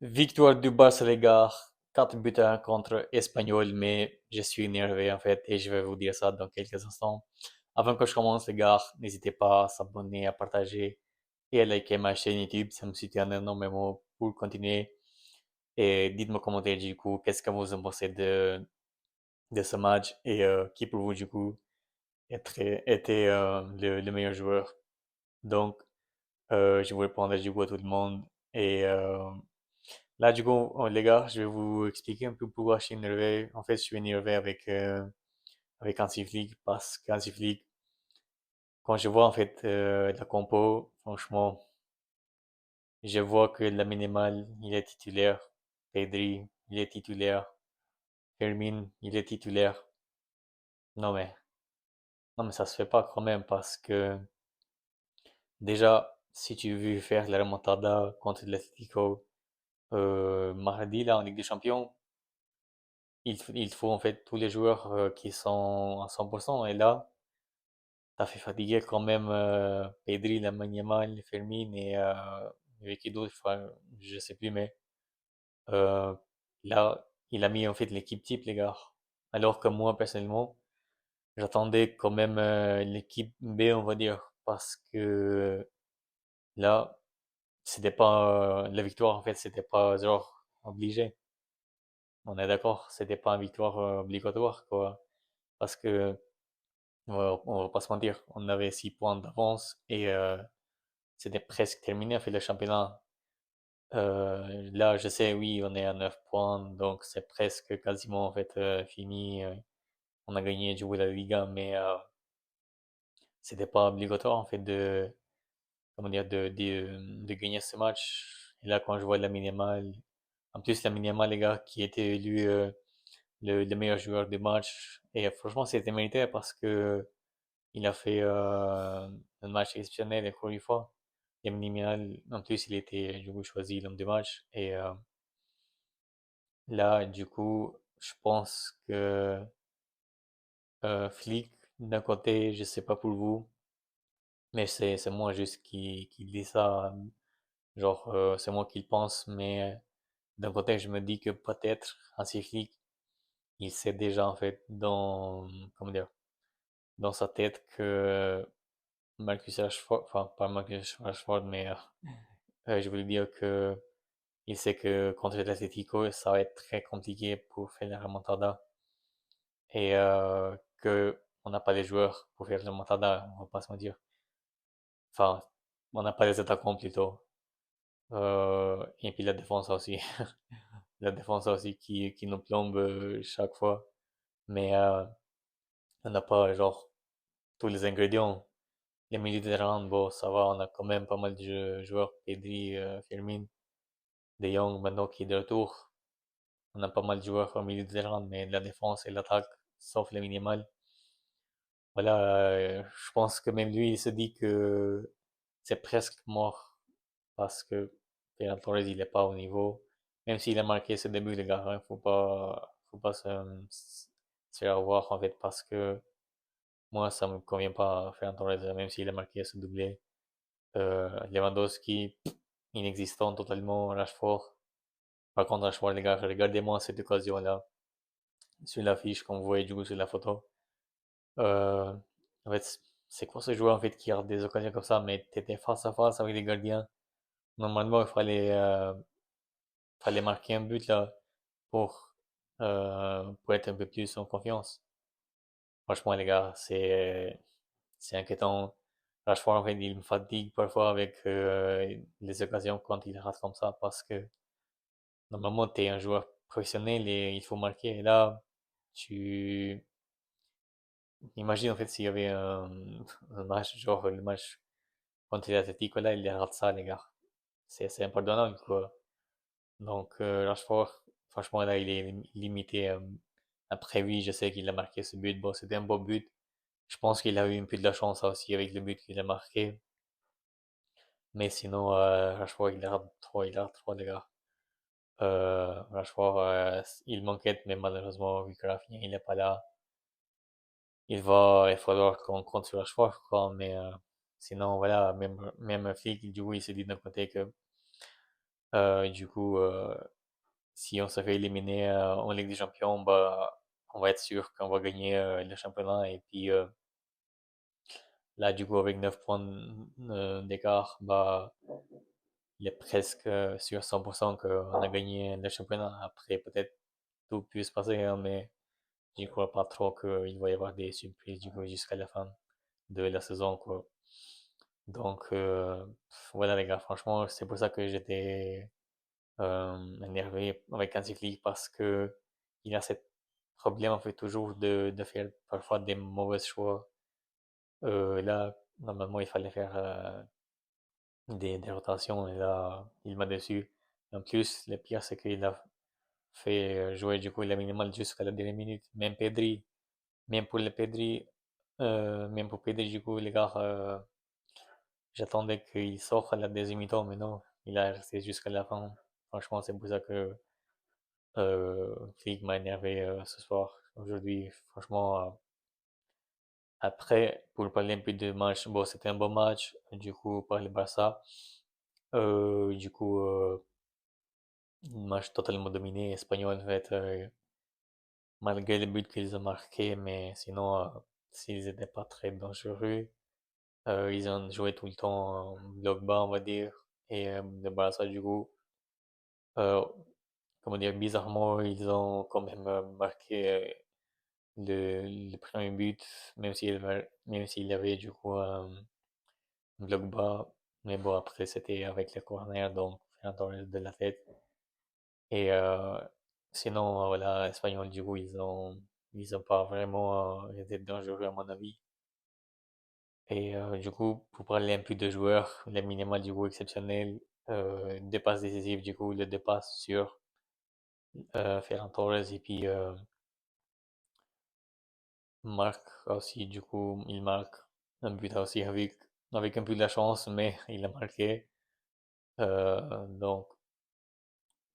Victoire du Barça, les gars. 4 buts à 1 contre Espanyol, mais je suis énervé en fait et je vais vous dire ça dans quelques instants. Avant que je commence, les gars, n'hésitez pas à s'abonner, à partager et à liker ma chaîne YouTube. Ça me soutient énormément pour continuer. Et dites-moi en commentaire du coup, qu'est-ce que vous en pensez de ce match et qui pour vous du coup était le meilleur joueur. Donc, je vous répondrai du coup à tout le monde. Et là, du coup, les gars, je vais vous expliquer un peu pourquoi je suis énervé. En fait, je suis énervé avec Hansi Flick parce qu'Hansi Flick, quand je vois en fait la compo, franchement, je vois que la minimale, il est titulaire. Pedri, il est titulaire. Fermin, il est titulaire. Non mais, non mais ça se fait pas quand même parce que déjà, si tu veux faire la remontada contre l'Atlético mardi là en Ligue des Champions, il faut en fait tous les joueurs qui sont à 100%. Et là, t'as fait fatiguer quand même Pedri, Lamine Yamal, Fermin et qui d'autre, enfin, je sais plus, mais euh, là, il a mis en fait l'équipe type, les gars. Alors que moi, personnellement, j'attendais quand même l'équipe B, on va dire, parce que là, c'était pas la victoire, en fait, c'était pas genre obligé. On est d'accord, c'était pas une victoire obligatoire, quoi. Parce que on va pas se mentir, on avait 6 points d'avance et c'était presque terminé, en fait, le championnat. Là, je sais, oui, on est à 9 points, donc c'est presque quasiment, en fait, fini. On a gagné du coup la Liga, mais c'était pas obligatoire, en fait, comment dire, de gagner ce match. Et là, quand je vois la minimale, en plus, la minimale, les gars, qui était élu le meilleur joueur du match, et franchement, c'était mérité parce que il a fait un match exceptionnel, encore une fois. Lamine Yamal, en plus, il était du coup choisi l'homme du match. Et là, du coup, je pense que Flick, d'un côté, je sais pas pour vous, mais c'est moi juste qui dis ça. Genre, c'est moi qui le pense, mais d'un côté, je me dis que peut-être Hansi Flick, il sait déjà en fait comment dire, dans sa tête que Marcus Rashford, enfin pas Marcus Rashford, mais je voulais dire que il sait que contre l'Atlético, ça va être très compliqué pour faire la remontada et que on n'a pas les joueurs pour faire la remontada, on va pas se mentir. Enfin, on n'a pas les attaquants plutôt. Et puis la défense aussi. La défense aussi qui nous plombe chaque fois. Mais on n'a pas genre tous les ingrédients. Les milieux de terrain, bon, ça va, on a quand même pas mal de joueurs. Pedri, Firmin, De Jong maintenant qui est de retour. On a pas mal de joueurs au milieu de terrain, mais la défense et l'attaque, sauf le minimal. Voilà, je pense que même lui, il se dit que c'est presque mort parce que Ferran Torres, il est pas au niveau. Même s'il a marqué ce début, les gars, hein, faut pas se faire avoir en fait parce que moi, ça me convient pas Ferran Torres, même s'il a marqué ce doublé. Lewandowski, inexistant totalement. Rashford. Par contre, Rashford, les gars, regardez-moi cette occasion-là sur l'affiche qu'on voit du coup sur la photo. Euh, En fait, c'est quoi ce joueur en fait qui a des occasions comme ça, mais t'étais face à face avec les gardiens. Normalement, fallait marquer un but là pour être un peu plus en confiance. Franchement, les gars, c'est inquiétant. Rashford, en fait, il me fatigue parfois avec les occasions quand il rate comme ça parce que normalement, t'es un joueur professionnel et il faut marquer. Et là, tu imagines en fait s'il y avait un match, genre le match contre l'Atlético, là, il rate ça, les gars. C'est impardonnable, quoi. Donc, Rashford, franchement, là, il est limité. Après, oui, je sais qu'il a marqué ce but. Bon, c'était un beau but. Je pense qu'il a eu un peu de la chance aussi avec le but qu'il a marqué. Mais sinon, Rashford, il rate trop, les gars. Rashford, il manquait, mais malheureusement, vu que Rafinha, il n'est pas là, il falloir qu'on compte sur Rashford, quoi. Mais sinon, voilà, même Flick, du coup, il s'est dit d'un côté que Du coup, si on se fait éliminer en Ligue des Champions, bah, on va être sûr qu'on va gagner le championnat. Et puis là, du coup, avec 9 points d'écart, bah, il est presque sûr 100% qu'on a gagné le championnat. Après, peut-être tout peut se passer, hein, mais je ne crois pas trop qu'il va y avoir des surprises du coup jusqu'à la fin de la saison, quoi. Donc, voilà les gars, franchement, c'est pour ça que j'étais énervé avec Hansi Flick parce que il a ce problème en fait toujours de faire parfois des mauvais choix. Là, normalement, il fallait faire des rotations et là, il m'a déçu. En plus, le pire, c'est qu'il a fait jouer du coup la minimale jusqu'à la dernière minute. Même Pedri, même pour le Pedri, même pour Pedri, du coup, les gars, j'attendais qu'il sorte à la deuxième mi-temps, mais non, il a resté jusqu'à la fin. Franchement, c'est pour ça que Flick m'a énervé ce soir, aujourd'hui. Franchement, après, pour parler un peu de match, bon, c'était un bon match, du coup, par le Barça. Du coup, un match totalement dominé, Espagnol, en fait, malgré le but qu'ils ont marqué, mais sinon, s'ils n'étaient pas très dangereux, ils ont joué tout le temps en bloc bas, on va dire. Et le Barça, du coup, euh, comment dire, bizarrement, ils ont quand même marqué le premier but, même s'il y avait du coup un bloc bas. Mais bon, après, c'était avec le corner, donc Ferran Torres de la tête. Et sinon, voilà, Espanyol, du coup, ils ont pas vraiment été dangereux à mon avis. Et du coup, pour parler un peu de joueurs, les minima du coup exceptionnel, deux passes décisives, du coup, le deux passes sur Ferran Torres et puis marque aussi, du coup, il marque un but aussi avec un peu de la chance, mais il a marqué. Donc,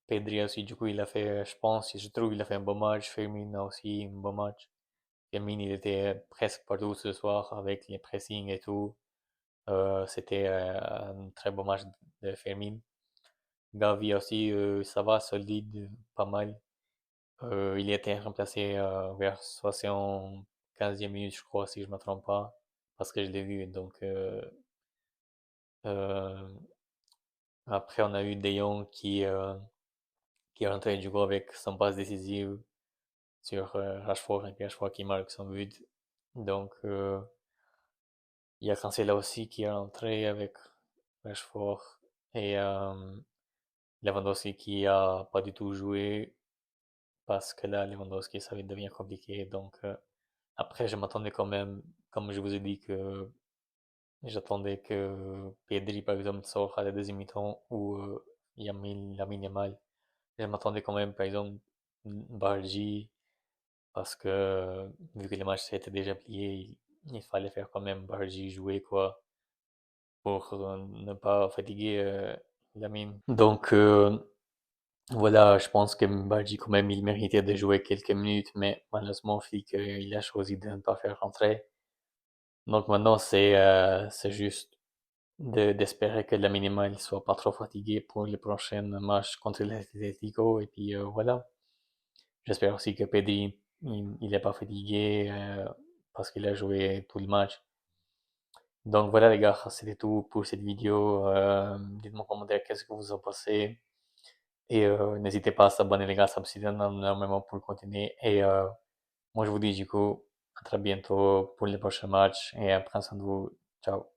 Pedri aussi, du coup, il a fait, je pense, je trouve qu'il a fait un bon match. Firmino aussi, un bon match. Firmino, il était presque partout ce soir avec les pressings et tout. C'était un très beau match de Firmino. Gavi aussi, ça va, solide, pas mal. Il a été remplacé vers 75e minute, je crois, si je ne me trompe pas, parce que je l'ai vu. Donc, euh, après, on a eu De Jong qui est rentré du coup avec son passe décisive sur Rashford, et puis Rashford qui marque son but. Donc, il y a Cancelo aussi qui est rentré avec Rashford et Lewandowski qui a pas du tout joué parce que là, Lewandowski, ça va devenir compliqué. Donc, après, je m'attendais quand même, comme je vous ai dit, que j'attendais que Pedri, par exemple, sorte à la deuxième mi-temps ou Lamine Yamal. Je m'attendais quand même, par exemple, Bargi, parce que vu que le match s'était déjà plié, il fallait faire quand même Bargi jouer, quoi, pour ne pas fatiguer Lamine. Donc, voilà, je pense que Bargi, quand même, il méritait de jouer quelques minutes, mais malheureusement, Flick, il a choisi de ne pas faire rentrer. Donc maintenant, c'est juste d'espérer que la minima ne soit pas trop fatigué pour les prochaines matchs contre l'Atlético. Et puis voilà. J'espère aussi que Pedri, il n'est pas fatigué parce qu'il a joué tout le match. Donc voilà les gars, c'était tout pour cette vidéo. Dites-moi en commentaire qu'est-ce que vous en pensez. Et n'hésitez pas à s'abonner les gars, ça me suit énormément pour continuer. Et moi je vous dis du coup à très bientôt pour les prochains matchs et prenez soin de vous. Ciao.